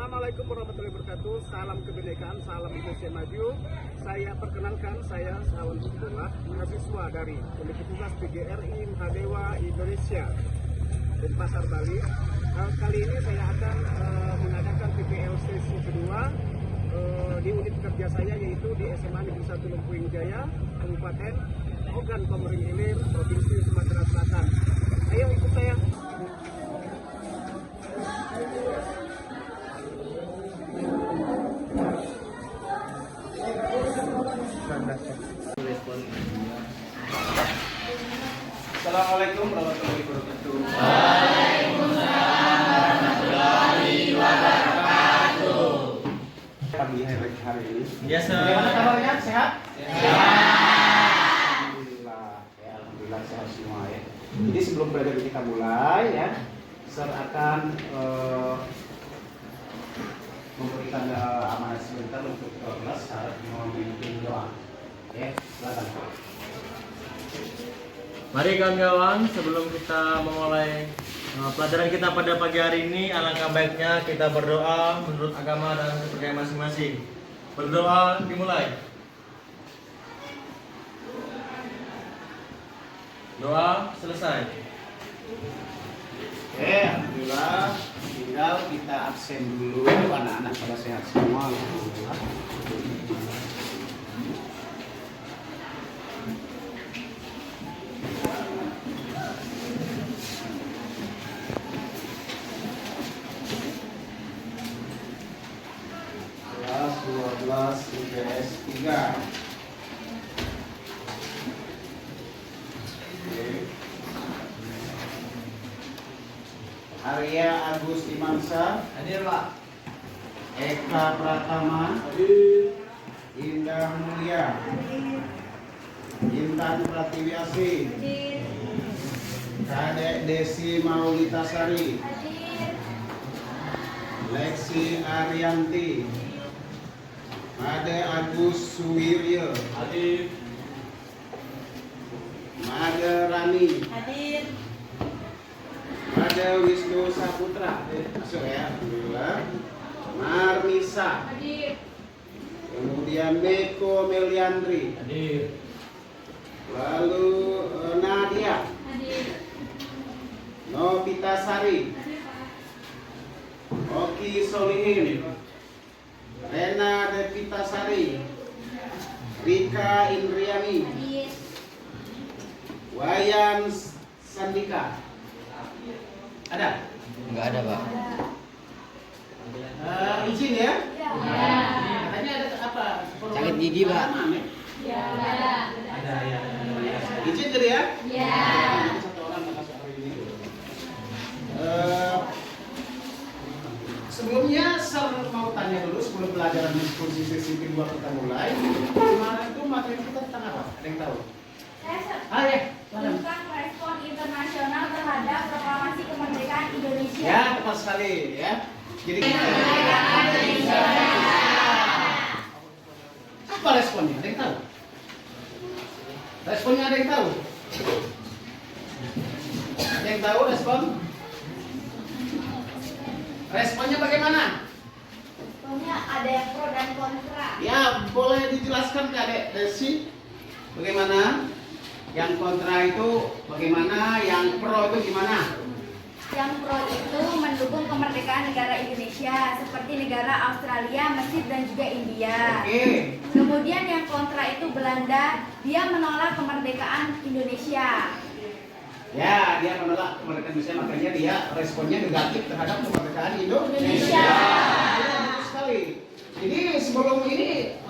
Assalamualaikum warahmatullahi wabarakatuh. Salam kebinekaan, salam Indonesia maju. Saya perkenalkan, saya Sawan Abdullah, mahasiswa dari Universitas PGRI Mahadewa Indonesia Denpasar, Bali. Kali ini saya akan mengadakan PPL sesi kedua di unit kerja saya, yaitu di SMA Negeri 1 Lempuyung Jaya, Kabupaten Ogan Komering Ilir, Provinsi Sumatera Selatan. Ayo ikut saya. Assalamualaikum warahmatullahi wabarakatuh. Waalaikumsalam warahmatullahi wabarakatuh. Pagi hari ini. Biasa. Bagaimana kabarnya? Sehat? Sehat. Alhamdulillah sehat semua ya. Jadi sebelum pelajaran kita mulai ya, Sir akan memberikan amanah sebentar untuk kelas syarat memimpin doa. Ya, silakan. Mari kawan-kawan, sebelum kita memulai pelajaran kita pada pagi hari ini, alangkah baiknya kita berdoa menurut agama dan kepercayaan masing-masing. Berdoa dimulai. Doa selesai. Oke, alhamdulillah. Tinggal kita absen dulu, anak-anak pada sehat semua. Alhamdulillah. Kelas 12 IPS 3. Arya Agus Imansa. Hadir, Pak. Eka Pratama. Hadir. Indah Mulia. Hadir. Intan Pratiwiasi. Hadir. Kadek Desi Maulitasari. Hadir. Lexi Arianti. Made Agus Suwiryo. Hadir. Made Rani. Hadir. Made Wisnu Saputra. Masuk ya, alhamdulillah. Marnisa. Hadir. Kemudian Meko Meliandri. Hadir. Lalu Nadia. Hadir. Novita Sari. Hadir, Pak. Oki Solihin. Rena Devita Sari. Rika Indriani. Hadir. Wayan Sandika. Ada? Enggak ada, Pak. Izin ya? Ya. Katanya ada apa? Sakit gigi, Pak. Ya. Ada ya. Izin jadi ya? Ya. Satu orang masuk hari ini. Sebelumnya Sir mau tanya dulu sebelum pelajaran diskusi sesi kedua kita mulai. Kemarin itu materi kita tentang apa? Ada yang tahu? Ya. Tentang respon internasional terhadap proklamasi kemerdekaan Indonesia. Ya, tepat sekali ya. Jadi apa responnya? Ada yang tahu? Responnya ada yang tahu? Ada yang tahu respon? Responnya bagaimana? Pokoknya ada yang pro dan kontra. Ya, boleh dijelaskan ke Adek Desi bagaimana? Yang kontra itu bagaimana? Yang pro itu gimana? Yang pro itu mendukung kemerdekaan negara Indonesia seperti negara Australia, Mesir dan juga India. Oke. Kemudian yang kontra itu Belanda, dia menolak kemerdekaan Indonesia. Ya, dia menolak kemerdekaan Indonesia, makanya dia responnya negatif terhadap kemerdekaan Indonesia. Ya, betul sekali. Jadi sebelum ini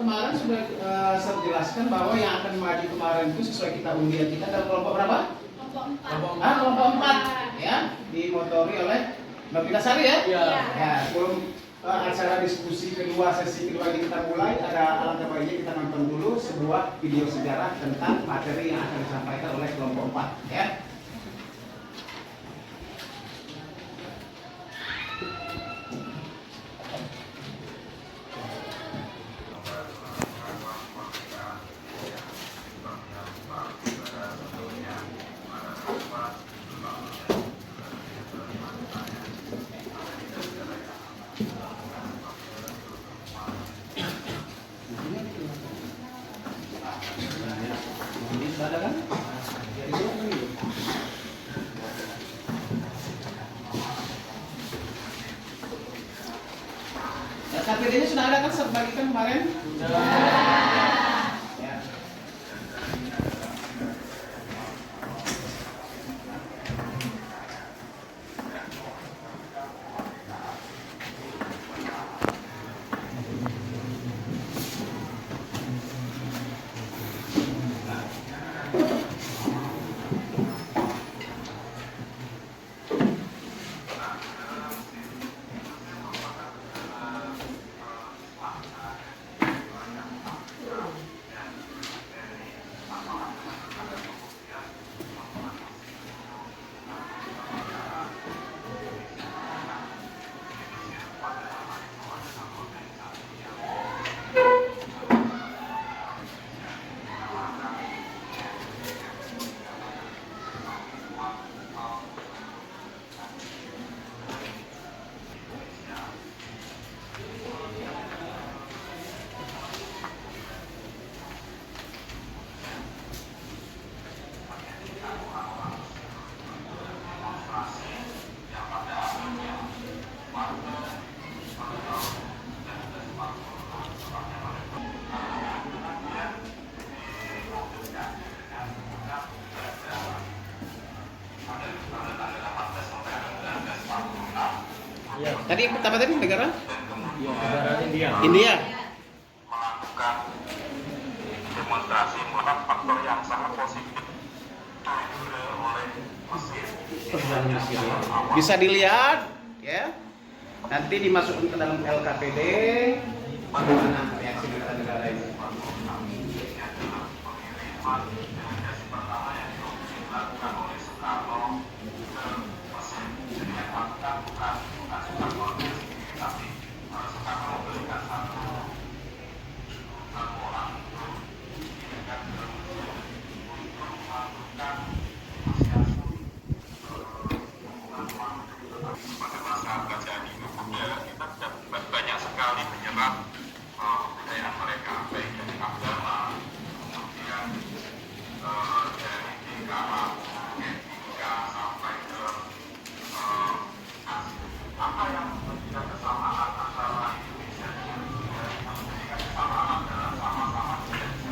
kemarin sudah saya jelaskan bahwa yang akan maju kemarin itu sesuai kita undian kita dalam kelompok berapa? Kelompok 4 ya, dimotori oleh Mbak Pita Sari ya? Iya. Ya, sebelum acara diskusi kedua, sesi kedua ini kita mulai, ada alangkah baiknya kita nonton dulu sebuah video sejarah tentang materi yang akan disampaikan oleh kelompok 4 ya. KPD-nya sudah ada kan bagikan kemarin? Ya. Iya. Tadi pertama tadi negara? Negara India. India. Melakukan demonstrasi merupakan faktor yang sangat positif oleh Mesir. Bisa dilihat ya. Nanti dimasukkan ke dalam LKPD. Bagaimana reaksi negara-negara ini? Pada masa kerajaan itu kita sudah banyak sekali menyerap kebudayaan mereka, baik dari agama, kemudian dari tingkah etika sampai ke apa yang menjadikan kesamaan antara Indonesia dan India, yang menjadikan kesamaan adalah sama-sama Indonesia.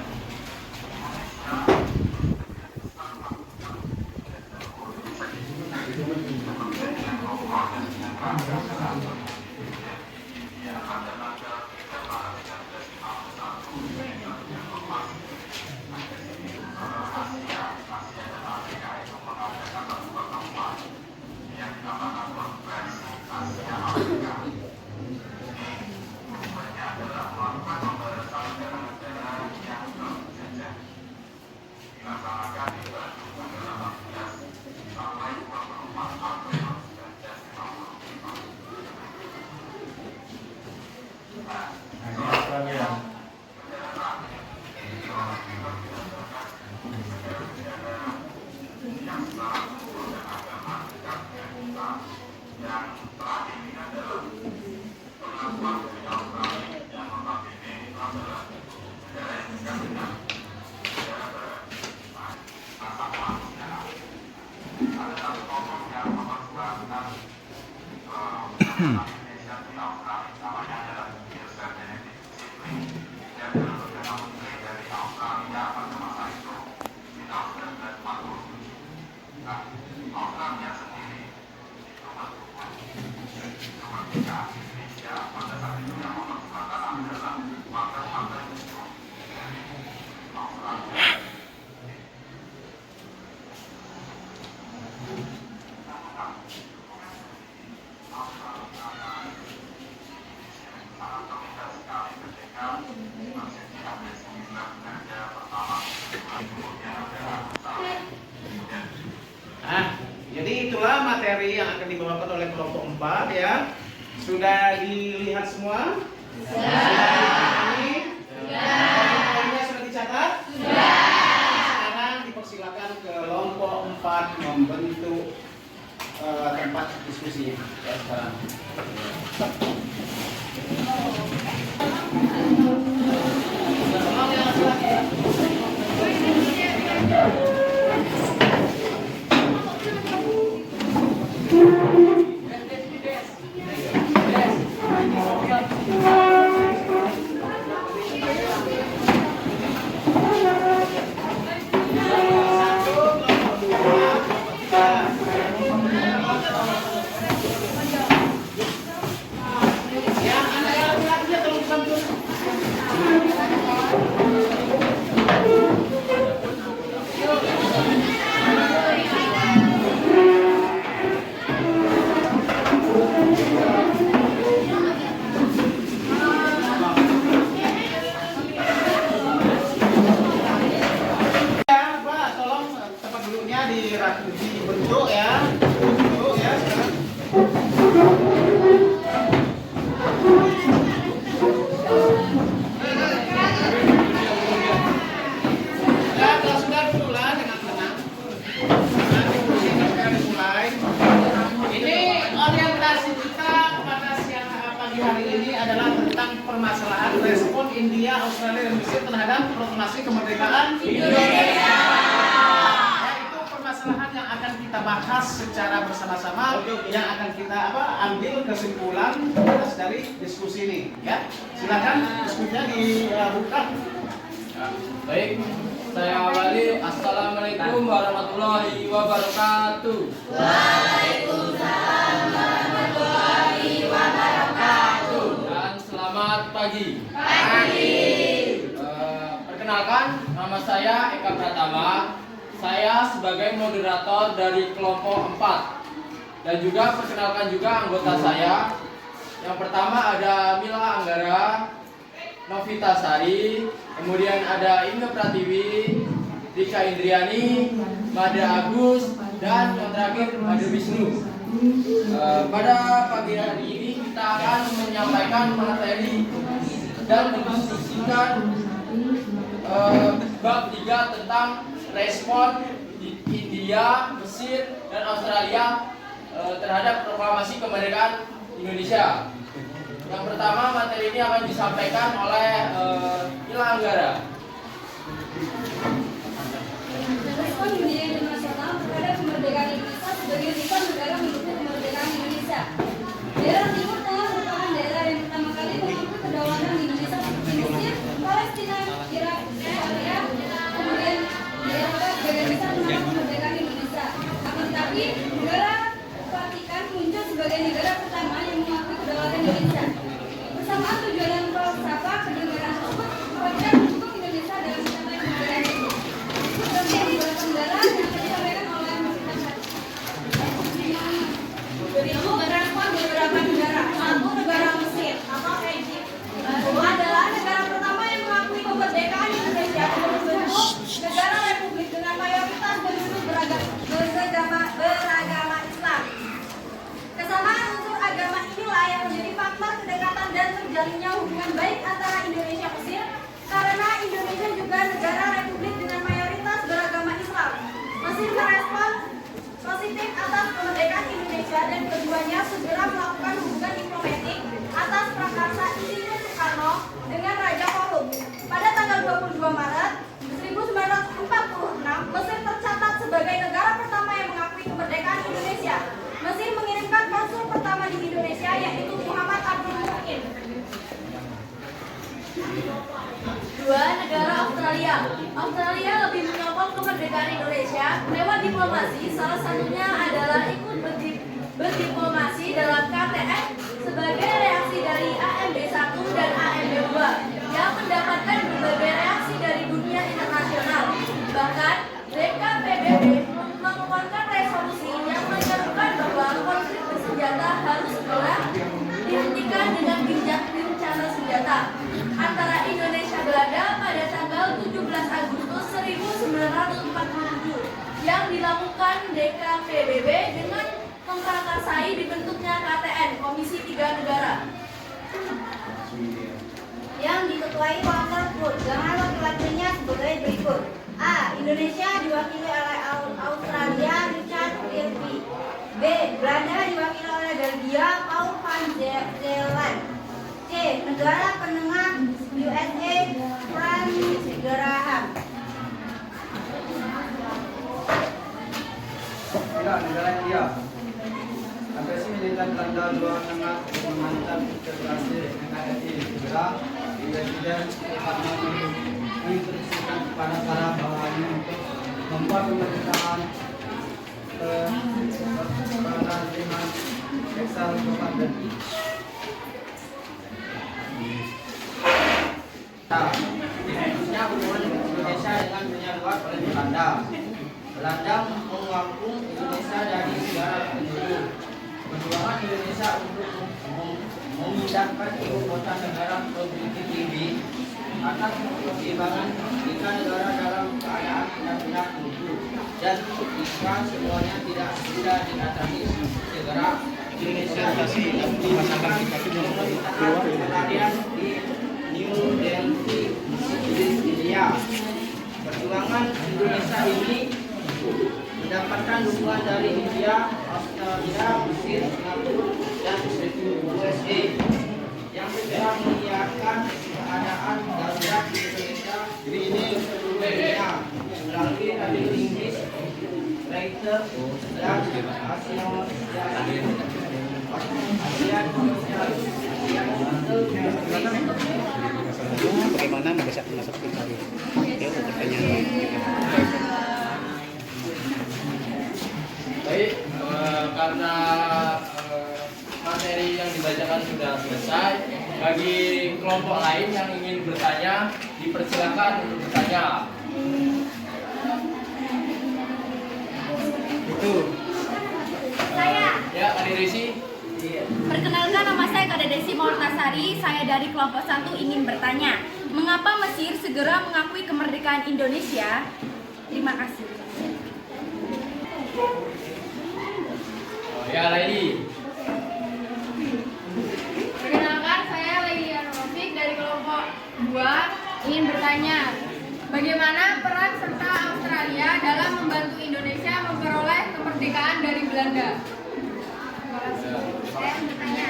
Australia. Nah, jadi itulah materi yang akan dibawakan oleh kelompok 4 ya. Sudah dilihat semua? Sudah. Poin-poinnya sudah dicatat? Sudah. Sekarang dipersilakan kelompok 4 membentuk tempat diskusinya. Ya, sekarang. Yes. permasalahan respon India, Australia, dan Mesir terhadap proklamasi kemerdekaan Indonesia. Yaitu permasalahan yang akan kita bahas secara bersama-sama, yang akan kita ambil kesimpulan dari diskusi ini. Ya, silakan diskusinya dibuka. Baik, saya awali. Assalamualaikum warahmatullahi wabarakatuh. Waalaikumsalam warahmatullahi wabarakatuh. Dan selamat pagi. Pagi. Perkenalkan, nama saya Eka Pratama. Saya sebagai moderator dari kelompok 4. Dan juga perkenalkan juga anggota saya. Yang pertama ada Mila Anggara, Novita Sari, kemudian ada Inge Pratiwi, Rika Indriani, Mada Agus, dan yang terakhir Mada Wisnu. Pada pagi hari ini kita akan menyampaikan materi dan mendiskusikan bab 3 tentang respon di India, Mesir, dan Australia terhadap proklamasi kemerdekaan Indonesia. Yang pertama, materi ini akan disampaikan oleh Mila Anggara. Respon dunia internasional terhadap kemerdekaan Indonesia sebagai respon negara mendukung kemerdekaan Indonesia. Daerah Timur Tengah merupakan daerah yang pertama kali mengakui kedaulatan Indonesia seperti Mesir, Palestina, Irak, Syria, kemudian daerah sebagian besar menolak kemerdekaan Indonesia. Akan tetapi, negara Vatikan muncul sebagai negara pertama yang mengakui kedaulatan Indonesia. Bersamaan tujuan dan falsafah kenegaraan tersebut, Vatikan mendukung Indonesia dalam mencapai kemerdekaan itu. Seperti yang beberapa negara yang disampaikan oleh berikut merespon beberapa negara. Satu, negara Mesir atau Egypt adalah negara pertama yang mengakui kemerdekaan Indonesia dengan bentuk negara republik dengan mayoritas penduduk beragama Islam. Kesamaan unsur agama inilah yang menjadi faktor kedekatan dan terjalinnya hubungan baik antara Indonesia dan Mesir, karena Indonesia juga negara republik dengan mayoritas beragama Islam. Mesir merespon positif atas kemerdekaan Indonesia dan keduanya segera melakukan hubungan diplomatik atas prakarsa Insinyur Soekarno dengan Raja Kolum. Pada tanggal 22 Maret 1946, Mesir tercatat sebagai negara pertama yang mengakui kemerdekaan Indonesia. Mesir mengirimkan konsul pertama di Indonesia, yaitu Muhammad Abdul Muhyin. 2. Negara Australia. Australia lebih menyokong kemerdekaan Indonesia lewat diplomasi. Salah satunya adalah ikut berdiplomasi dalam KTN sebagai reaksi dari AMB1 dan AMB2 yang mendapatkan berbagai reaksi dari dunia internasional. Bahkan DKPBB mengeluarkan resolusi yang menyerukan bahwa konflik bersenjata harus segera dihentikan dengan gencatan senjata antara Indonesia Belanda pada tanggal 17 Agustus 1947 yang dilakukan DKPBB dengan memprakarsai dibentuknya KTN, Komisi 3 Negara, yang diketuai Walter Wood dengan wakil-wakilnya sebagai berikut. A. Indonesia diwakili oleh Australia, Richard Wilkie. B. Belanda diwakili oleh Belgia, Paul van Zeeland. C. Negara penengah USA, Franz Graham. Negara India. Agresi militer Belanda luar tengah mengancam integrasi NKRI segera Presiden Soekarno menginstruksikan kepada para bawahannya untuk membuat pemerintahan dengan Excel Kabupaten. Khususnya hubungan Indonesia dengan dunia luar oleh Belanda. Belanda mengaku Indonesia dari negara penduduk. Perjuangan Indonesia untuk memindahkan ibu kota negara ke Bukit Tinggi atas pertimbangan jika negara dalam keadaan benar-benar utuh dan jika semuanya tidak bisa diatasi segera Indonesia di pemerintahan di New Delhi, India. Perjuangan Indonesia ini mendapatkan dukungan dari India, Australia, Mesir, Singapura, dan USA yang segera mengiyakan dan Bagaimana bisa masuk ke kali? Ya, pertanyaan. Baik, karena materi yang dibacakan sudah selesai, bagi kelompok lain yang ingin bertanya, dipersilakan untuk bertanya. Itu. Saya. Ya, Adik Desi. Perkenalkan, nama saya Kak Desi Maurtasari. Saya dari kelompok 1 ingin bertanya, mengapa Mesir segera mengakui kemerdekaan Indonesia? Terima kasih. Ya, Laili. Perkenalkan, saya Lailian Rofik dari kelompok 2 ingin bertanya, bagaimana peran serta Australia dalam membantu Indonesia memperoleh kemerdekaan dari Belanda? Saya bertanya.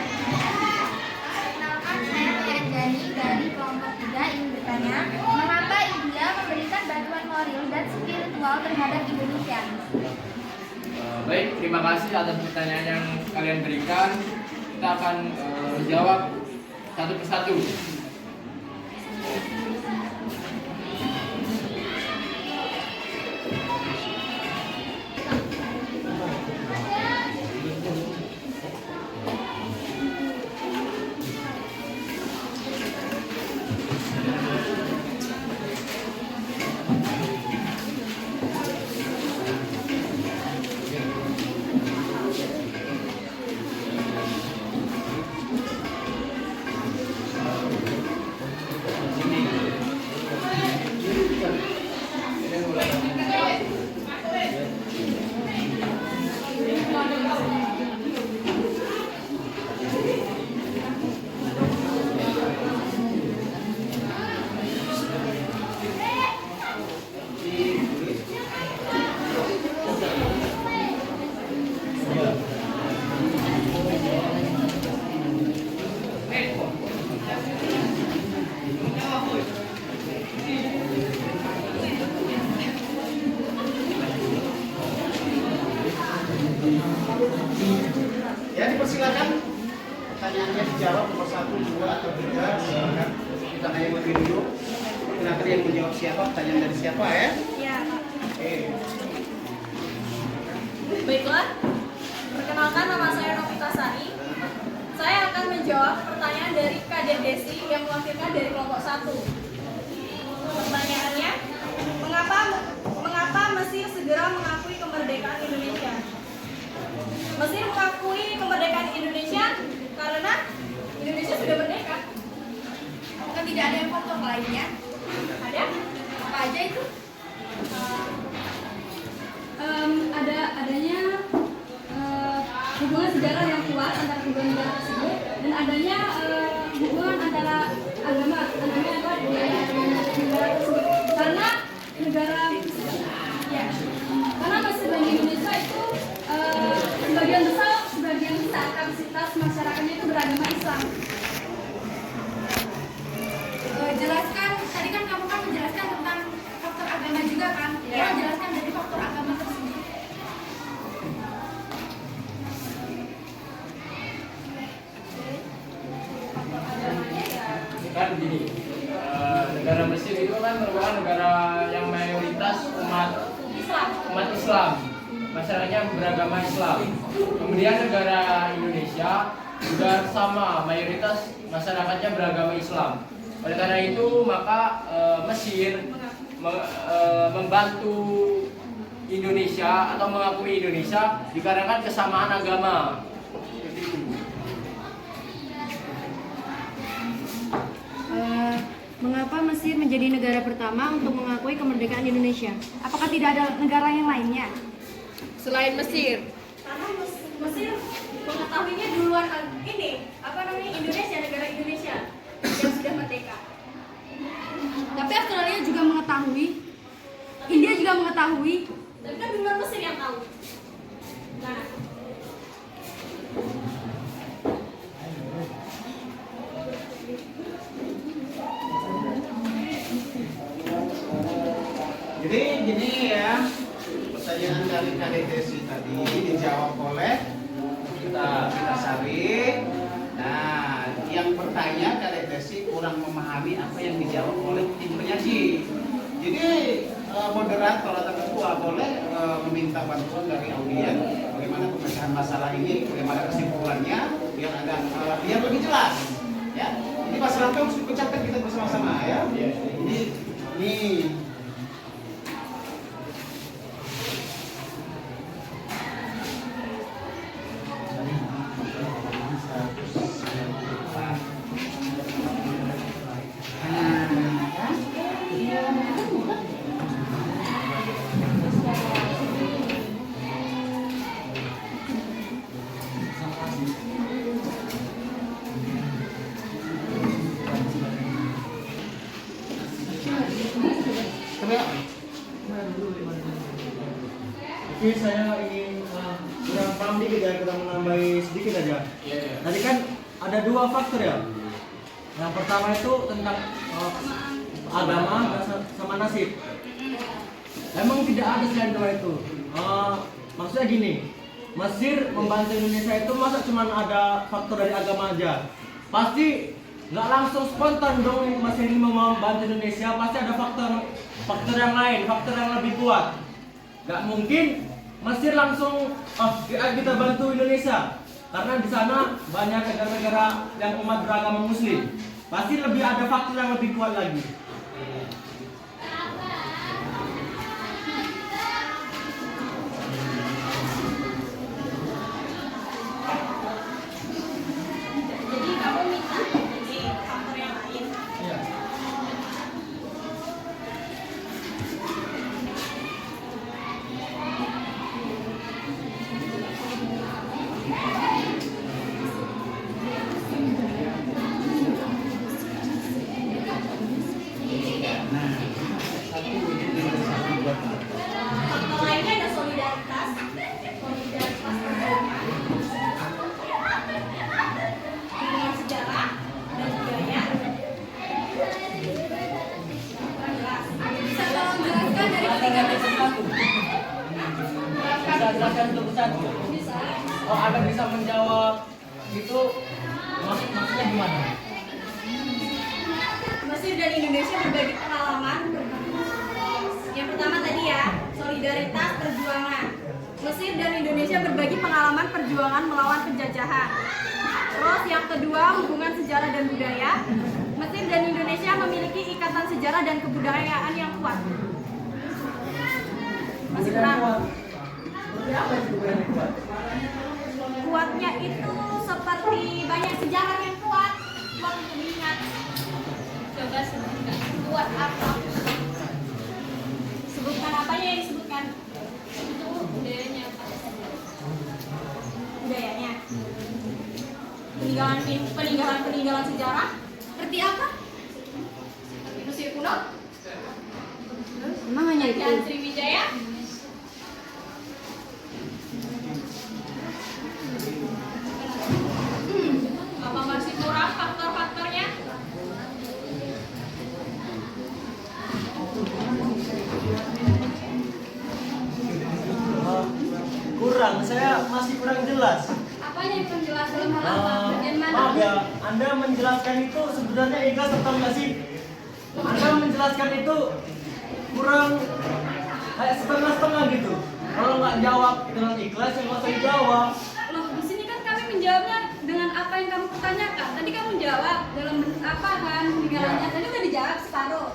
Perkenalkan, saya Anjani dari kelompok 3 ingin bertanya, mengapa India memberikan bantuan moral dan spiritual terhadap Indonesia? Baik, terima kasih atas pertanyaan yang kalian berikan. Kita akan jawab satu persatu. Ya, dipersilakan. Pertanyaannya dijawab nomor 1, 2, atau 3. Silakan. Kita hanya video. Silakan yang menjawab siapa, pertanyaan dari siapa ya? Ya, Pak. Oke. Baiklah, perkenalkan, nama saya Novita Sari. Saya akan menjawab pertanyaan dari Kak Desi yang mewakilkan dari kelompok 1. Pertanyaannya, mengapa Mesir segera mengakui kemerdekaan Indonesia? Mesir mengakui kemerdekaan Indonesia karena Indonesia sudah merdeka. Kan tidak ada yang faktor lainnya. Ada? Apa aja itu? Adanya hubungan sejarah yang kuat antara kedua negara tersebut dan adanya hubungan antara agama budaya dengan negara tersebut karena Mesir dan Indonesia itu sebagian besar kapasitas masyarakatnya itu beragama Islam. Jelaskan, tadi kan kamu kan menjelaskan tentang faktor agama juga kan? Ya. Jelaskan dari faktor agama tersebut. Kan begini, negara Mesir itu kan merupakan negara yang mayoritas umat Islam, masyarakatnya beragama Islam. Kemudian negara Indonesia juga sama, mayoritas masyarakatnya beragama Islam. Oleh karena itu maka Mesir membantu Indonesia atau mengakui Indonesia dikarenakan kesamaan agama. Seperti itu. Mengapa Mesir menjadi negara pertama untuk mengakui kemerdekaan Indonesia? Apakah tidak ada negara yang lainnya? Selain Mesir, Karena Mesir mengetahuinya duluan Indonesia, negara Indonesia yang sudah merdeka. Tapi Australia juga mengetahui, India juga mengetahui. Tapi kan duluan Mesir yang tahu. Nah, Jadi gini ya, pertanyaan dari Kadek Desi tadi dijawab oleh kita Sari. Nah, yang bertanya Kadek Desi kurang memahami apa yang dijawab oleh tim penyaji. Jadi moderator atau ketua boleh meminta bantuan dari audien bagaimana pemecahan masalah ini, bagaimana kesimpulannya biar agak biar lebih jelas. Ya, ini masalah itu harus dipecahkan kita bersama-sama ya. Ini Oke, saya ingin kurang paham dikit ya, kita menambahi sedikit aja. Tadi kan ada dua faktor ya. Yang pertama itu tentang agama sama nasib. Emang tidak ada selain dua itu. Maksudnya gini, Mesir membantu Indonesia itu masa cuma ada faktor dari agama aja? Pasti nggak langsung spontan dong Mesir ini mau membantu Indonesia. Pasti ada faktor yang lain, faktor yang lebih kuat. Nggak mungkin Mesir langsung kita bantu Indonesia karena di sana banyak negara-negara yang umat beragama Muslim. Pasti lebih ada faktor yang lebih kuat lagi. Jadi kamu minta jadi faktor yang lain. Iya. Faktor lainnya ada solidaritas perjuangan, hubungan sejarah dan budaya. Bisa tolong jelaskan dari ketiga tersebut? Bisa jelaskan satu persatu. Bisa. Oh, ada bisa menjawab itu maksudnya gimana? Mesir dan Indonesia berbagi pengalaman. Yang pertama tadi ya, solidaritas perjuangan. Mesir dan Indonesia berbagi pengalaman perjuangan melawan penjajahan. Terus yang kedua, hubungan sejarah dan budaya. Mesir dan Indonesia memiliki ikatan sejarah dan kebudayaan yang kuat. Masih kurang. Apa itu yang kuat? Kuatnya itu seperti banyak sejarah yang kuat untuk diingat. Coba sebutkan. Kuat apa? Sebutkan apanya yang disebutkan? Itu budayanya apa? Budayanya. Peninggalan sejarah. Seperti apa? Mesir kuno. Emang hanya itu? Dan Sriwijaya. Apa masih kurang faktor-faktornya? Kurang, saya masih kurang jelas. Apanya yang kurang jelas dalam hal apa? Bagian mana? Maaf ya, Anda menjelaskan itu sebenarnya ikhlas atau enggak sih? Anda menjelaskan itu kurang kayak setengah-setengah gitu. Kalau nggak jawab dengan ikhlas, ya nggak usah dijawab. Loh, di sini kan kami menjawabnya dengan apa yang kamu pertanyakan. Tadi kamu jawab dalam bentuk apa kan peninggalannya. Tadi udah dijawab separuh.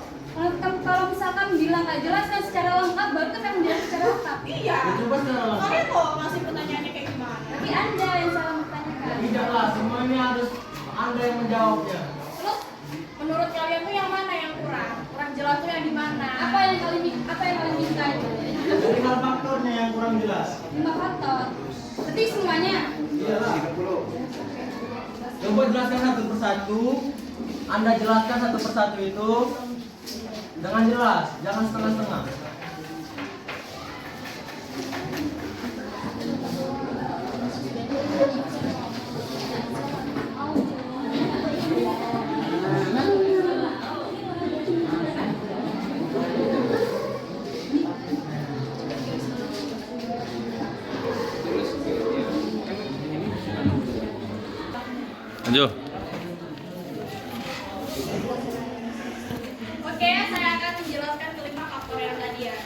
Kalau misalkan bilang nggak jelas kan secara lengkap, baru kan kamu jawab secara lengkap. Iya. Ya, coba secara langsung. Kalian kok ngasih pertanyaannya kayak gimana? Tapi Anda yang salah bertanyakan. Tidaklah, semuanya harus Anda yang menjawabnya. Terus menurut kalian tuh yang mana yang kurang? Kurang jelas tuh yang di mana? Apa yang kalian minta itu? Dari hal faktornya yang kurang jelas. 5 faktor. Berarti semuanya. Iyalah. Coba jelaskan satu persatu. Anda jelaskan satu persatu itu dengan jelas, jangan setengah-setengah. Oke, saya akan menjelaskan kelima faktor yang tadi ya.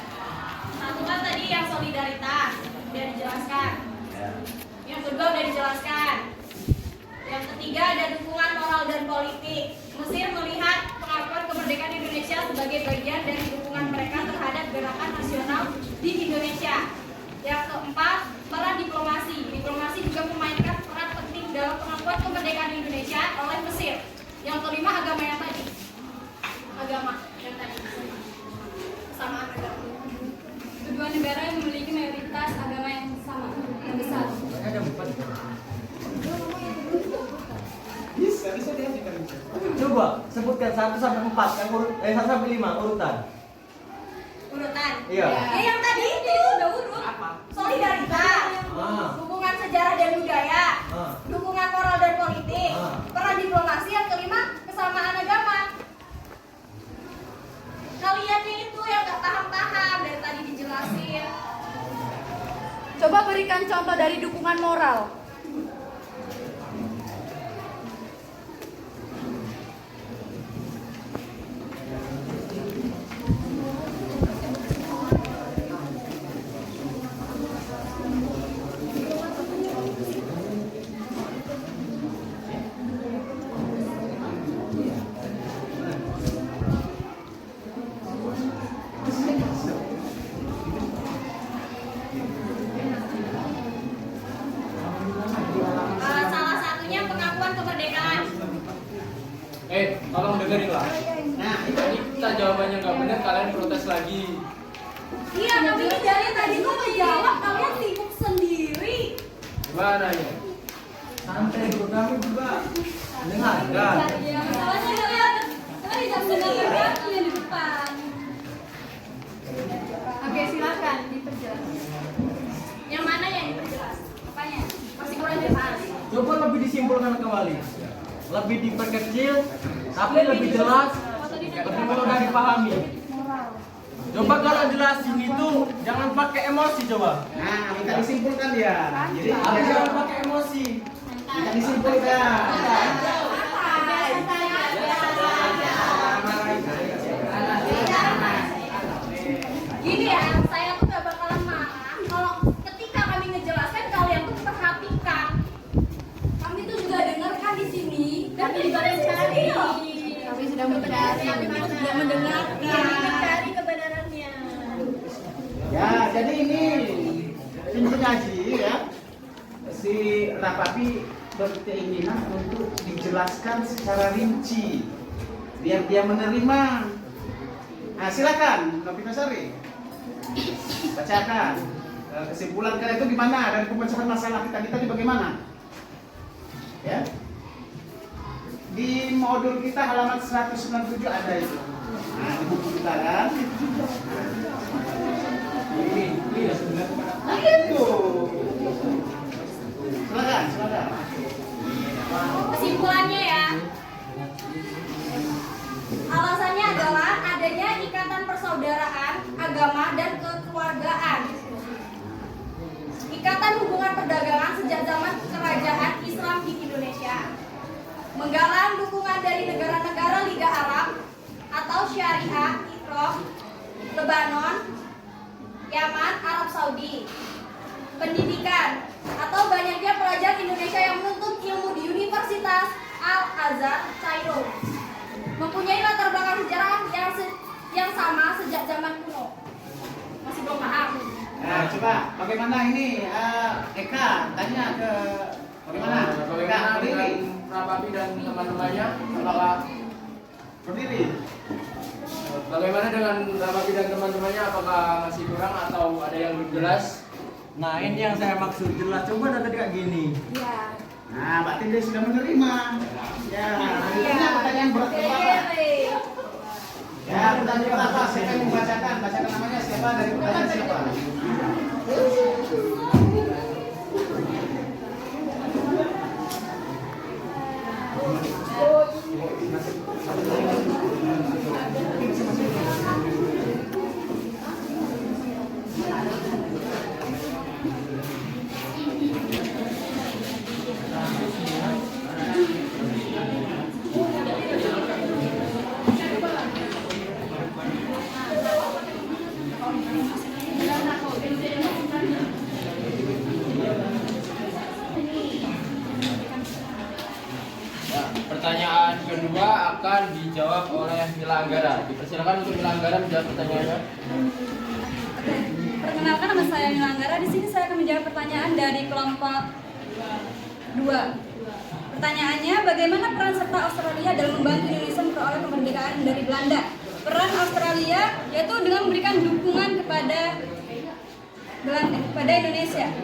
Satu kan tadi yang solidaritas, udah dijelaskan. Yang kedua udah dijelaskan. Yang ketiga ada dukungan moral dan politik. Mesir melihat pengakuan kemerdekaan Indonesia sebagai bagian dari dukungan mereka terhadap gerakan nasional di Indonesia. Yang keempat, peran diplomasi. Diplomasi juga memainkan peran penting dalam pengakuan kemerdekaan Indonesia oleh Mesir. Yang kelima, agama yang tadi. Agama yang tadi. Kesamaan agama. Kedua negara yang memiliki mayoritas agama yang sama, yang besar. Ada 4. Bisa dia. Coba sebutkan 1 sampai 4 kan 1 sampai 5 urutan. Urutan. Iya. Ya, yang tadi itu udah urut. Solidaritas. Dukungan sejarah dan budaya. Dukungan moral dan politik. Peran diplomasi. Yang kelima, kesamaan agama. Kaliannya itu yang gak paham-paham dari tadi dijelasin. Coba berikan contoh dari dukungan moral. Salah satunya pengakuan kemerdekaan. Tolong dengerin lah. Nah, Tadi kita jawabannya nggak benar, kalian protes lagi. Iya, tapi ini dari tadi tuh menjawab kalian sibuk sendiri. Gimana ya? Santai bro, kami juga dengarkan. Masalahnya kalian tidak mendengarkan yang di depan. Oke, silakan diperjelas. Yang mana yang diperjelas? Apanya? Masih kurang jelas. Coba lebih disimpulkan kembali. Lebih diperkecil, tapi lebih jelas, lebih mudah dipahami. Coba kalau jelasin itu jangan pakai emosi coba. Nah, kita disimpulkan dia. Jadi Tapi jangan pakai emosi. kita disimpulkan. Gini ya, saya tuh gak bakalan marah kalau ketika kami ngejelaskan kalian tuh perhatikan. Kami tuh juga dengarkan di sini dan juga mencari. Kami sudah mencari, Kami tuh sudah mendengarkan, mencari kebenarannya. Ya, jadi ini tim penyaji ya. Si Rapapi berkeinginan untuk dijelaskan secara rinci biar dia menerima. Nah, silakan, Novitasari. Bacakan kesimpulan kalian itu gimana dari pemecahan masalah kita tadi bagaimana? Ya. Di modul kita halaman 197 ada itu. Nah, di buku kita kan. Ini sebenarnya. Nah, itu. Silakan. Kesimpulannya ya, alasannya adalah adanya ikatan persaudaraan, agama, dan kekeluargaan. Ikatan hubungan perdagangan sejak zaman kerajaan Islam di Indonesia. Menggalang dukungan dari negara-negara Liga Arab atau Syariah, Irak, Lebanon, Yaman, Arab Saudi. Pendidikan atau banyaknya pelajar Indonesia yang menuntut ilmu di Universitas Al-Azhar, Kairo. Mempunyai latar belakang sejarah yang sama sejak zaman kuno. Masih belum paham. Nah, coba bagaimana ini Eka tanya ke bagaimana? Bagaimana berdiri. dengan Rapapi dan teman-temannya? Apakah Berdiri. Bagaimana dengan Rapapi dan teman-temannya? Apakah masih kurang atau ada yang belum jelas? Nah ini yang saya maksud jelas. Coba tadi kayak gini. Iya. Nah, Mbak Tinde sudah menerima. Ya, berikutnya pertanyaan berat ke Bapak. Ya, pertanyaan apa? Siapa yang membacakan? Bacakan namanya siapa dari pertanyaan siapa? pertanyaan kedua akan dijawab oleh Mila Anggara. Dipersilakan untuk Mila Anggara menjawab pertanyaannya. Oke, perkenalkan nama saya Mila Anggara. Di sini saya akan menjawab pertanyaan dari kelompok 2. Pertanyaannya, bagaimana peran serta Australia dalam membantu Indonesia memperoleh kemerdekaan dari Belanda? Peran Australia yaitu dengan memberikan dukungan kepada Belanda, kepada Indonesia.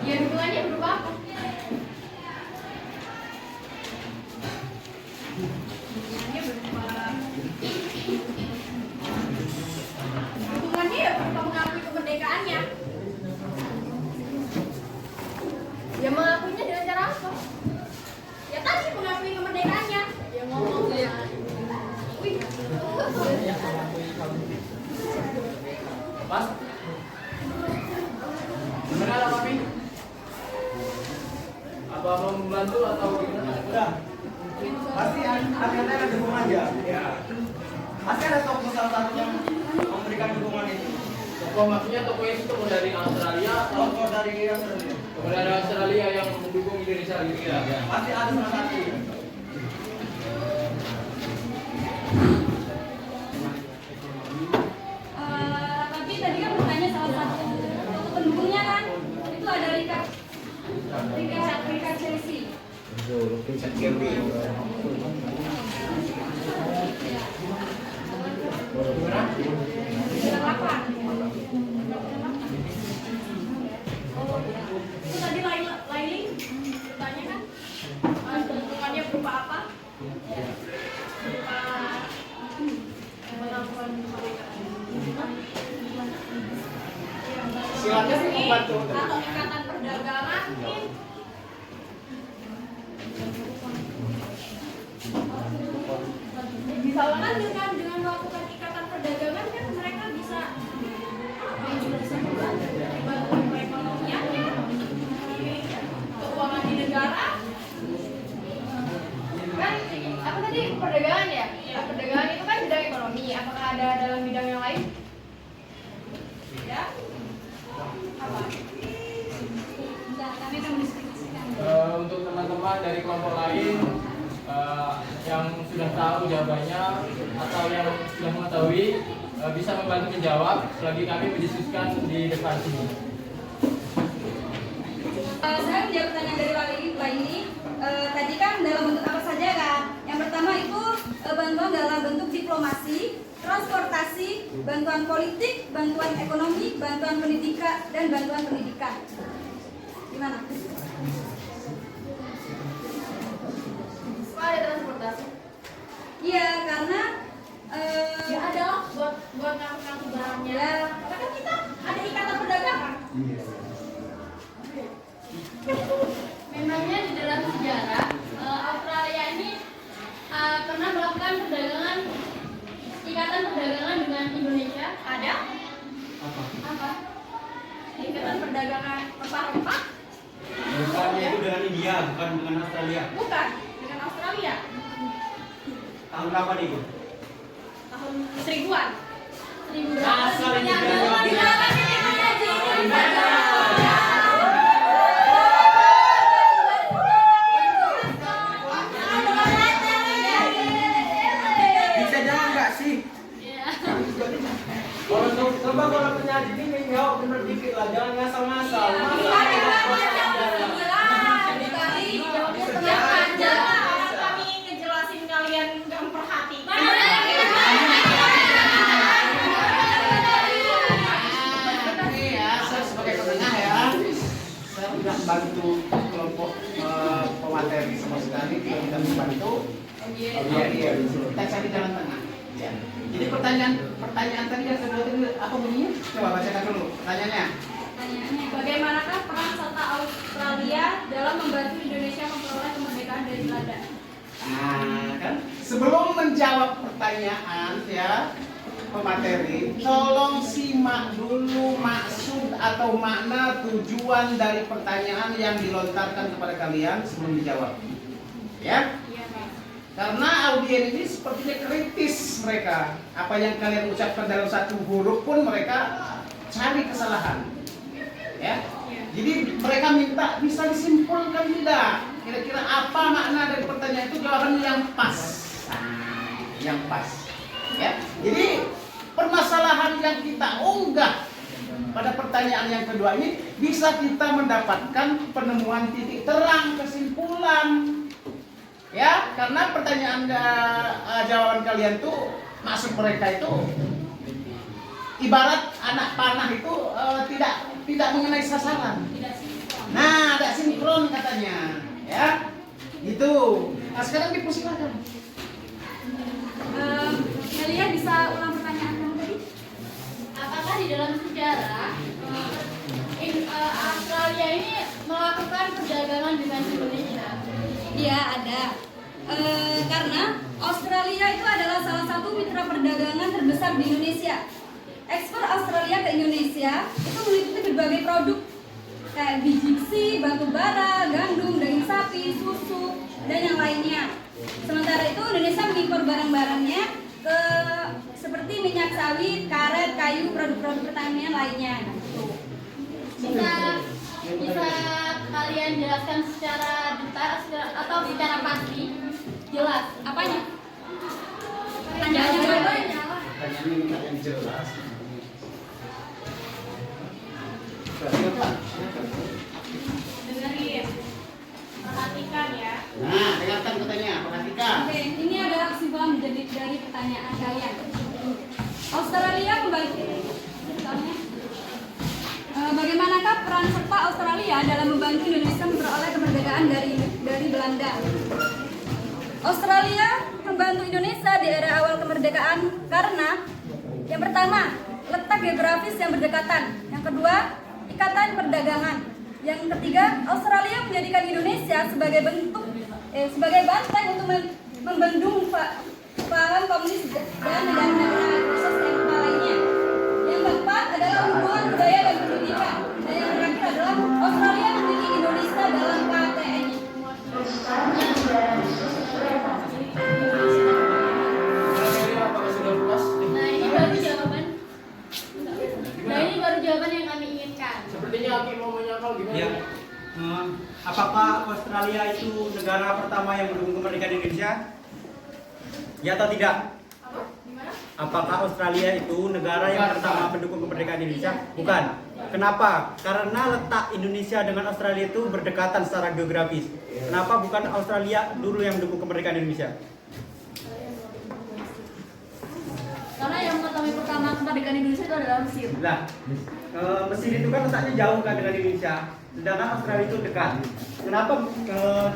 Ya, dukungannya berupa apa? Dukungannya ya berupa mengakui kemerdekaannya. Ya mengakuinya dengan cara apa? Ya tadi mengakui kemerdekaannya. Ya ngomong ya. Wih. Pas? Gimana lah Papi? Apa mau membantu atau gimana? Udah. Pasti ada dukungan aja. Ya. Pasti ada tokoh salah satu yang memberikan dukungan itu. Toko maksudnya toko itu toko dari Australia atau Tokoh dari Australia. toko dari Australia yang mendukung Indonesia gitu ya? Pasti ada salah satu. Tapi tadi kan bertanya salah satu pendukungnya kan, itu ada Richard Chelsea. Itu tadi Lailing bertanya kan dukungannya berupa apa? Berupa pengakuan kemerdekaan. Silakan membantu. Atau ikatan perdagangan mungkin. Misalkan dengan melakukan ikatan perdagangan kan mereka bisa membantu perekonomiannya, keuangan di negara. Kan apa tadi perdagangan ya? Ya, perdagangan itu kan bidang ekonomi. Apakah ada dalam bidang yang lain? Ya. Apa? Kami akan mendiskusikan. Untuk teman-teman dari kelompok lain yang sudah tahu jawabannya atau yang sudah mengetahui bisa membantu menjawab selagi kami mendiskusikan di depan sini. Saya menjawab pertanyaan dari Laini. Tadi kan dalam bentuk apa saja kan? Yang pertama itu bantuan dalam bentuk diplomasi, transportasi, bantuan politik, bantuan ekonomi, bantuan pendidikan, dan bantuan pendidikan. Gimana? Ada transportasi. Iya, karena Ya ada lah buat ngangkut barangnya. ya, Karena kita ada ikatan perdagangan. Memangnya di dalam sejarah Australia ini pernah melakukan perdagangan, ikatan perdagangan dengan Indonesia? Ada? Apa? Ikatan perdagangan rempah-rempah? Bukan itu dengan India, bukan dengan Australia. Bukan, dengan Australia. Tahun berapa nih, Bu? Tahun 1000-an. 1000 Asal ini berapa? berapa? Bisa jangan nggak sih? Kalau penyaji ini menjawab benar dikit lah, jangan ngasal-ngasal. Kami ngejelasin kalian nggak memperhatikan. Saya sebagai penengah ya, saya tidak bantu kelompok pemateri sama sekali, tidak bisa membantu. Iya. Kita cari jalan tengah. Ya. Jadi pertanyaan tadi yang kedua itu apa bunyinya? Coba bacakan dulu pertanyaannya. bagaimanakah peran serta Australia dalam membantu Indonesia memperoleh kemerdekaan dari Belanda? Nah, kan sebelum menjawab pertanyaan ya pemateri, tolong simak dulu maksud atau makna tujuan dari pertanyaan yang dilontarkan kepada kalian sebelum dijawab. Ya? Karena audien ini sepertinya kritis mereka. Apa yang kalian ucapkan dalam satu huruf pun mereka cari kesalahan. Ya? Jadi mereka minta bisa disimpulkan tidak? kira-kira apa makna dari pertanyaan itu, jawaban yang pas. Yang pas. Ya. Jadi permasalahan yang kita unggah pada pertanyaan yang kedua ini bisa kita mendapatkan penemuan titik terang, kesimpulan. Ya, karena pertanyaan jawaban kalian tuh maksud mereka itu ibarat anak panah itu tidak mengenai sasaran. Nah, ada sinkron katanya, ya. Gitu. Nah, sekarang dipersilakan. Melia bisa ulang pertanyaan kamu tadi? Apakah di dalam sejarah Australia ini melakukan perdagangan dengan Indonesia? Iya, ada. Karena Australia itu adalah salah satu mitra perdagangan terbesar di Indonesia. Ekspor Australia ke Indonesia itu meliputi berbagai produk kayak biji besi, batu bara, gandum, daging sapi, susu, dan yang lainnya. Sementara itu Indonesia mengimpor barang-barangnya ke seperti minyak sawit, karet, kayu, produk-produk pertanian lainnya. Bisa kalian jelaskan secara detail atau secara pasti? Jelas. Apanya? Jawabannya. Pertanyaannya minta yang jelas. Dengerin, perhatikan ya. Nah, dengarkan pertanyaan, perhatikan. Oke, ini adalah kesimpulan dari pertanyaan kalian. Australia membagi. Bagaimanakah peran serta Australia dalam membantu Indonesia memperoleh kemerdekaan dari Belanda? Australia membantu Indonesia di era awal kemerdekaan karena yang pertama, letak geografis yang berdekatan. Yang kedua, ikatan perdagangan. Yang ketiga, Australia menjadikan Indonesia sebagai banteng untuk membendung paham komunis dan negara-negara sosial lainnya. Yang keempat adalah hubungan budaya dan pendidikan. Dan yang terakhir adalah Australia memiliki Indonesia dalam KTN-nya. Nah ini baru jawaban yang kami inginkan. Sepertinya Aki mau menyangkal gimana? Ya. Apakah Australia itu negara pertama yang mendukung kemerdekaan Indonesia? Ya atau tidak? Apakah Australia itu negara yang pertama pendukung kemerdekaan Indonesia? Bukan. Kenapa? Karena letak Indonesia dengan Australia itu berdekatan secara geografis. Kenapa bukan Australia dulu yang mendukung kemerdekaan Indonesia? Karena yang mengetahui pertama kemerdekaan Indonesia itu adalah Mesir. Nah, Mesir itu kan letaknya jauh kan dengan Indonesia, sedangkan Australia itu dekat. Kenapa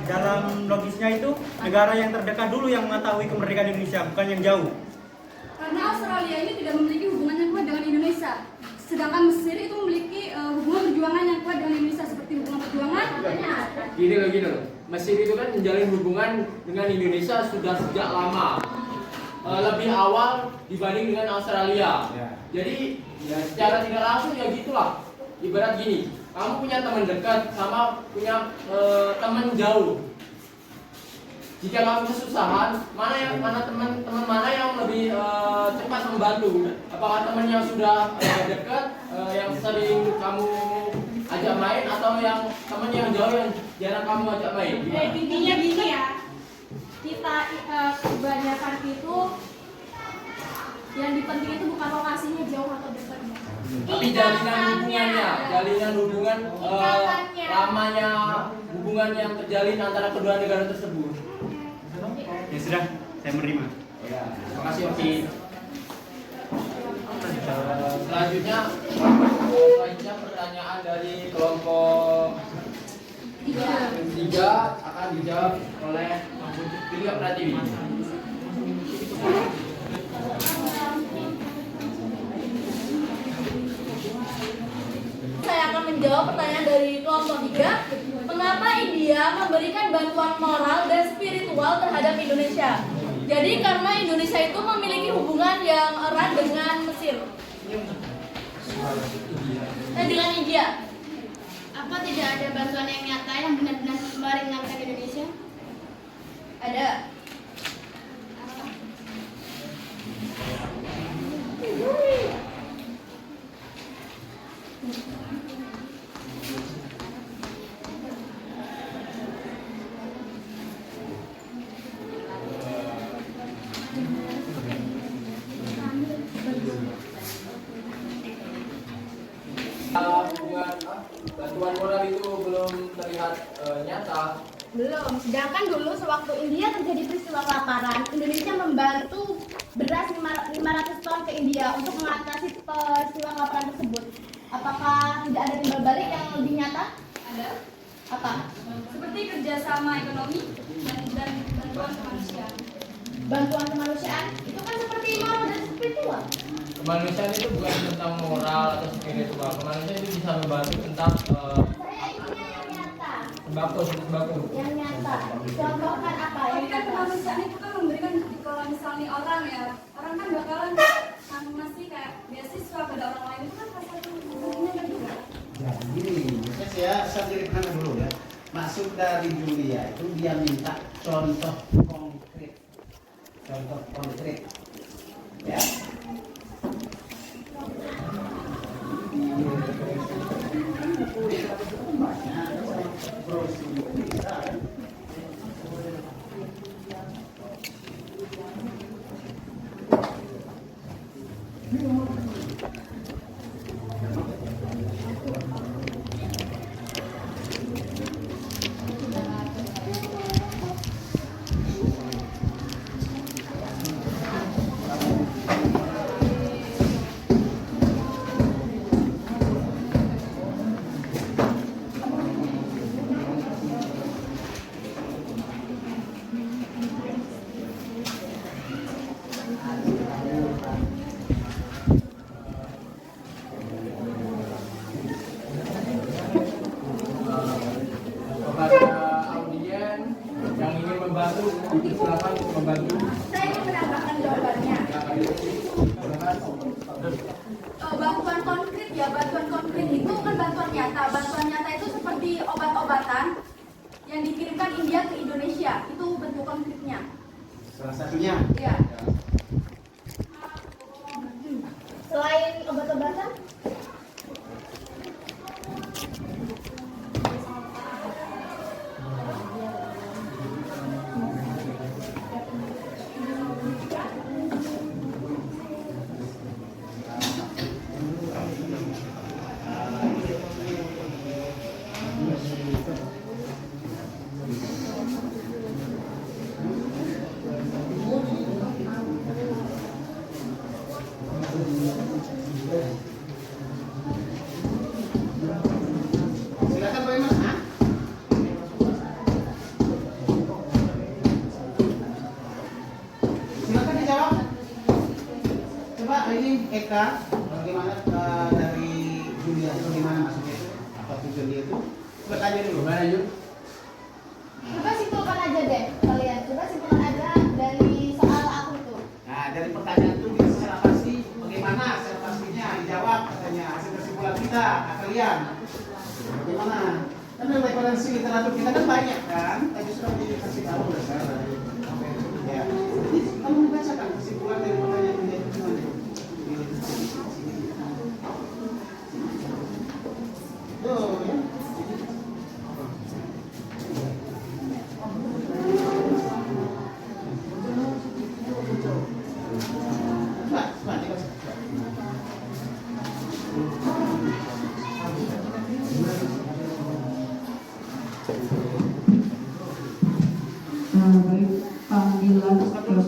dalam logisnya itu negara yang terdekat dulu yang mengetahui kemerdekaan Indonesia, bukan yang jauh? Karena Australia ini tidak memiliki hubungan yang kuat dengan Indonesia. Sedangkan Mesir itu memiliki hubungan perjuangan yang kuat dengan Indonesia seperti hubungan perjuangan. Gini loh. Mesir itu kan menjalin hubungan dengan Indonesia sudah sejak lama. Lebih awal dibanding dengan Australia. Jadi ya secara tidak langsung ya gitulah. Ibarat gini, kamu punya teman dekat sama punya teman jauh. Jika kamu kesusahan, teman mana yang lebih cepat membantu? Apakah teman yang sudah dekat, yang sering kamu ajak main, atau yang teman yang jauh yang jarang kamu ajak main? Intinya gini ya, kita kebanyakan itu yang dipenting itu bukan lokasinya jauh atau dekatnya, tapi jalinan hubungan lamanya hubungan yang terjalin antara kedua negara tersebut. Ya sudah, saya menerima. Ya, terima kasih Oki. Selanjutnya pertanyaan dari kelompok 3 akan dijawab oleh Julia Pratiwi. Saya akan menjawab pertanyaan dari kelompok 3. Mengapa India memberikan bantuan moral dan spiritual terhadap Indonesia? Jadi karena Indonesia itu memiliki hubungan yang erat dengan Mesir dan dengan India. apa tidak ada bantuan yang nyata yang benar-benar meringankan Indonesia? Ada. Belum. Sedangkan dulu sewaktu India terjadi peristiwa kelaparan, Indonesia membantu beras 500 ton ke India untuk mengatasi peristiwa kelaparan tersebut. Apakah tidak ada timbal balik yang lebih nyata? Ada. Apa? Seperti kerjasama ekonomi dan bantuan kemanusiaan. Bantuan kemanusiaan itu kan seperti moral dan spiritual. Kemanusiaan itu bukan tentang moral atau spiritual. Kemanusiaan itu bisa membantu tentang Saya inginnya yang nyata. sembako. Yang nyata. Contohkan apa yang Tapi kan nyata? kemanusiaan itu kan memberikan, kalau misalnya orang kan bakalan masih kayak beasiswa pada orang lain, itu kan rasa hubungannya kan juga. Ya, gini, saya jadi penanya dulu ya. Maksud dari Julia itu dia minta contoh konkret. Contoh konkret. Ya. silakan membantu. Saya ingin menambahkan jawabannya. Bantuan konkret ya, bantuan konkret itu kan bantuan nyata. Bantuan nyata itu seperti obat-obatan yang dikirimkan India ke Indonesia. Itu bentuk konkretnya. Salah satunya. Ya. Selain obat-obatan, Silakan Pak Imas. Silakan dijawab. Coba ini Eka, bagaimana dari Julia itu gimana maksudnya itu? Apa tujuan dia itu? Coba tanya dulu. Gimana Yuk? coba simpulkan aja deh kalian. Coba simpulkan aja dari soal aku itu. Nah, dari pertanyaan itu bisa secara pasti bagaimana secara pastinya dijawab katanya hasil kesimpulan kita kalian. Bagaimana? Kan referensi literatur kita kan banyak kan? Tadi sudah dikasih tahu udah sekarang. Ya. Jadi kamu membacakan kesimpulan dari pertanyaan ini itu gimana? Tuh, ya. Coba, coba. Baik, panggilan kepada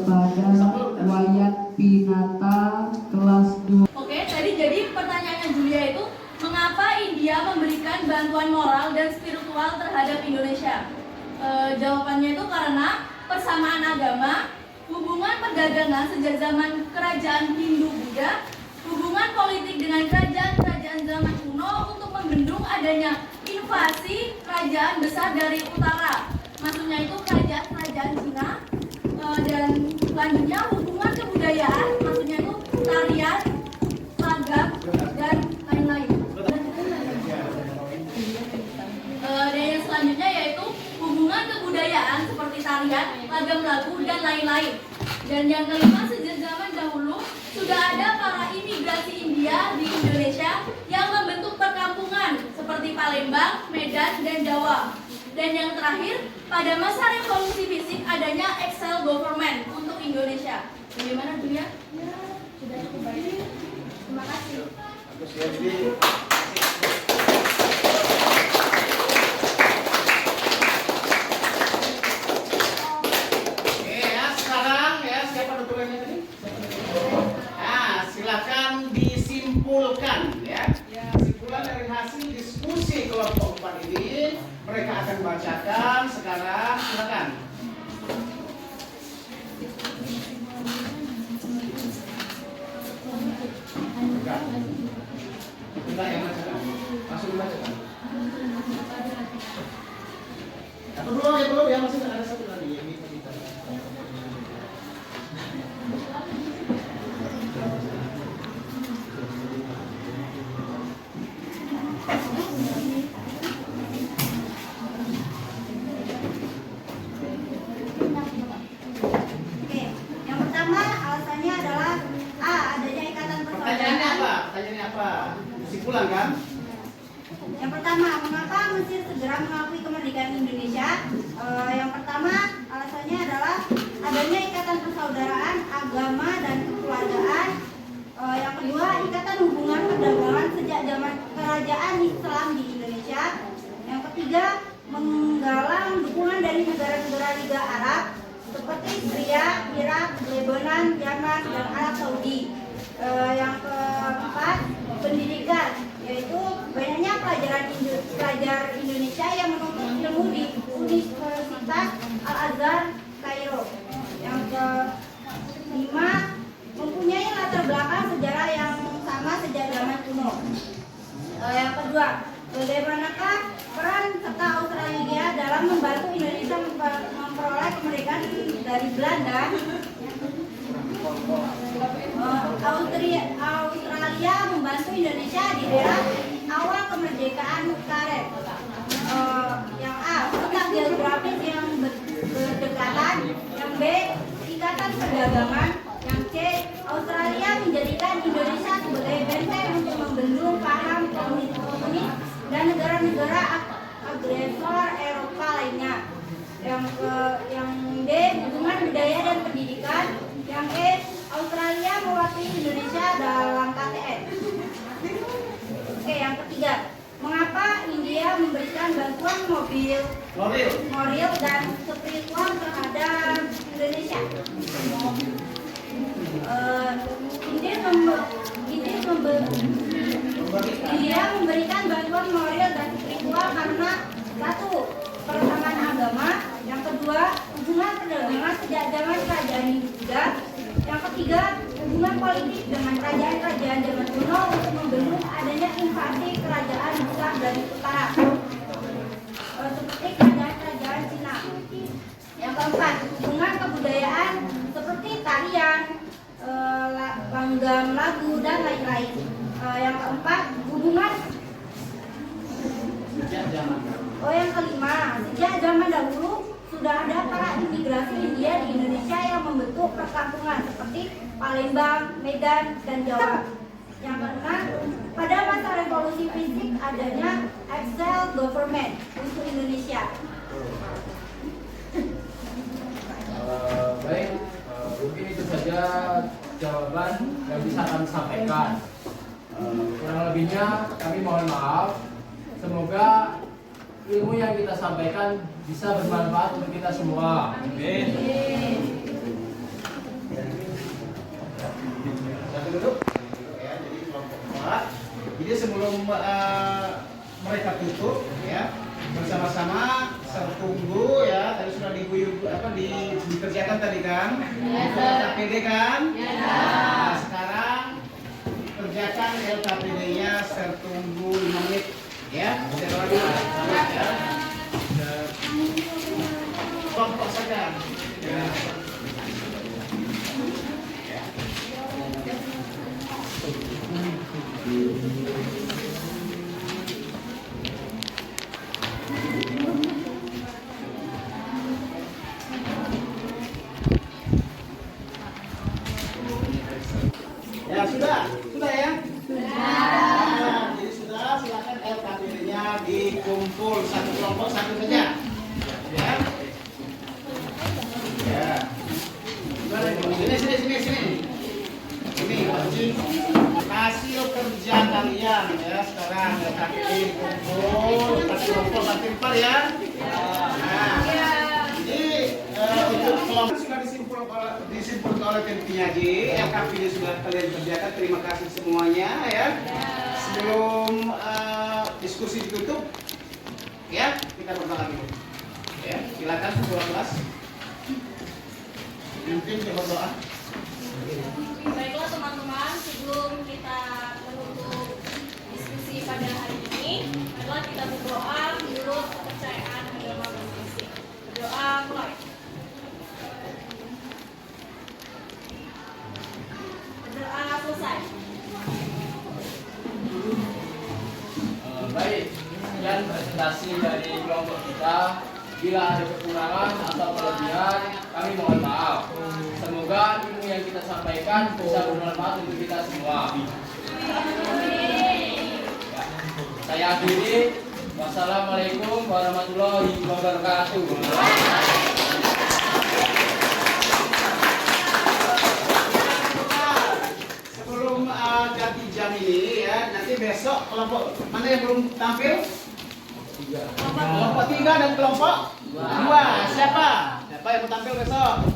Wayat Pinata kelas 2. Oke, tadi jadi pertanyaannya Julia itu, mengapa India memberikan bantuan moral dan spiritual terhadap Indonesia? Jawabannya itu karena persamaan agama, hubungan perdagangan sejak zaman kerajaan Hindu-Buddha, hubungan politik dengan kerajaan-kerajaan zaman kuno untuk membendung adanya invasi kerajaan besar dari utara. Maksudnya itu kerajaan-kerajaan Cina, dan selanjutnya hubungan kebudayaan, maksudnya itu tarian, seragam, dan lain-lain. Dan yang selanjutnya yaitu hubungan kebudayaan seperti tarian, lagam lagu, dan lain-lain. Dan yang kelima, sejak zaman dahulu sudah ada para imigrasi India di Indonesia yang membentuk perkampungan seperti Palembang, Medan, dan Jawa. Dan yang terakhir, pada masa revolusi fisik adanya Excel government untuk Indonesia. Bagaimana Julia? Ya, sudah cukup baik. Terima kasih. Bagus ya, Juli. kesimpulan kan? Yang pertama, mengapa Mesir segera mengakui kemerdekaan Indonesia? Yang pertama, alasannya adalah adanya ikatan persaudaraan, agama, dan kekeluargaan. Yang kedua, ikatan hubungan perdagangan sejak zaman kerajaan Islam di Indonesia. Yang ketiga, menggalang dukungan dari negara-negara Liga Arab seperti Syria, Irak, Lebanon, Yaman, dan Arab Saudi. Yang keempat, pendidikan, yaitu banyaknya pelajar Indonesia yang menuntut ilmu di Universitas Al-Azhar Kairo. Yang kelima, mempunyai latar belakang sejarah yang sama sejak zaman kuno. Yang kedua, bagaimanakah peran serta Australia dalam membantu Indonesia memperoleh kemerdekaan dari Belanda? Australia membantu Indonesia di era awal kemerdekaan karet. Yang A, letak geografis yang berdekatan. Yang B, ikatan perdagangan. Yang C, Australia menjadikan Indonesia sebagai benteng untuk membendung paham komunis dan negara-negara agresor Eropa lainnya. Yang D, hubungan budaya dan pendidikan. Yang E, Australia mewakili Indonesia dalam KTN. Oke, yang ketiga, mengapa India memberikan bantuan moral dan spiritual terhadap Indonesia? India memberikan bantuan moral dan spiritual karena satu, persamaan agama. Yang kedua, hubungan perdagangan sejak zaman kerajaan Hindia. Yang ketiga, hubungan politik dengan kerajaan-kerajaan zaman kuno untuk membendung adanya invasi kerajaan besar dari utara, seperti kerajaan-kerajaan Cina. Yang keempat, hubungan kebudayaan seperti tarian, langgam lagu, dan lain-lain. Yang keempat, hubungan yang kelima, sejak zaman dahulu sudah ada para imigrasi India di Indonesia yang membentuk perkampungan seperti Palembang, Medan, dan Jawa. Yang keenam, pada masa revolusi fisik adanya Excel government untuk Indonesia. Baik, mungkin itu saja jawaban yang bisa kami sampaikan. Kurang lebihnya kami mohon maaf. Semoga ilmu yang kita sampaikan bisa bermanfaat untuk kita semua. Amin. Satu duduk. Ya, jadi kelompok 4. Jadi sebelum mereka tutup, ya, bersama-sama sertunggu, ya, tadi sudah dikerjakan tadi kan? LKPD kan? Nah, sekarang kerjakan LKPD-nya sertunggu 5 menit. Ya, kelompok saja. Ya. Ya sudah ya. Jadi sudah, silakan LKPD-nya dikumpul satu kelompok satu saja. Ya. Ya. Sini. Ini hasil kerja kalian ya sekarang LKPD dikumpul satu kelompok satu par ya. Nah, jadi untuk kelompok sudah disimpulkan oleh tim penyaji, LKPD sudah kalian kerjakan. Terima kasih semuanya ya. Sebelum diskusi ditutup, ya kita berdoa dulu. Ya, silakan ketua kelas. Mungkin kita berdoa. Baiklah teman-teman, sebelum kita menutup diskusi pada hari ini, marilah kita berdoa menurut kepercayaan agama masing-masing. Berdoa mulai. Berdoa selesai. Baik, sekian presentasi dari kelompok kita. Bila ada kekurangan atau kelebihan, kami mohon maaf. Semoga ilmu yang kita sampaikan bisa bermanfaat untuk kita semua. Saya akhiri. Wassalamualaikum warahmatullahi wabarakatuh. Sebelum ganti jam ini ya, nanti besok kelompok mana yang belum tampil? Kelompok 3 dan kelompok 2. Siapa yang mau tampil besok?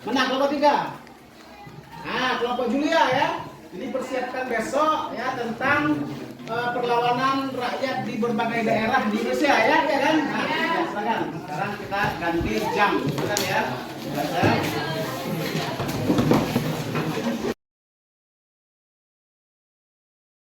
Mana kelompok 3? Nah, kelompok Julia ya. Jadi persiapkan besok ya tentang perlawanan rakyat di berbagai daerah di Indonesia ya, ya kan? Nah, silakan. Sekarang kita ganti jam, kan ya?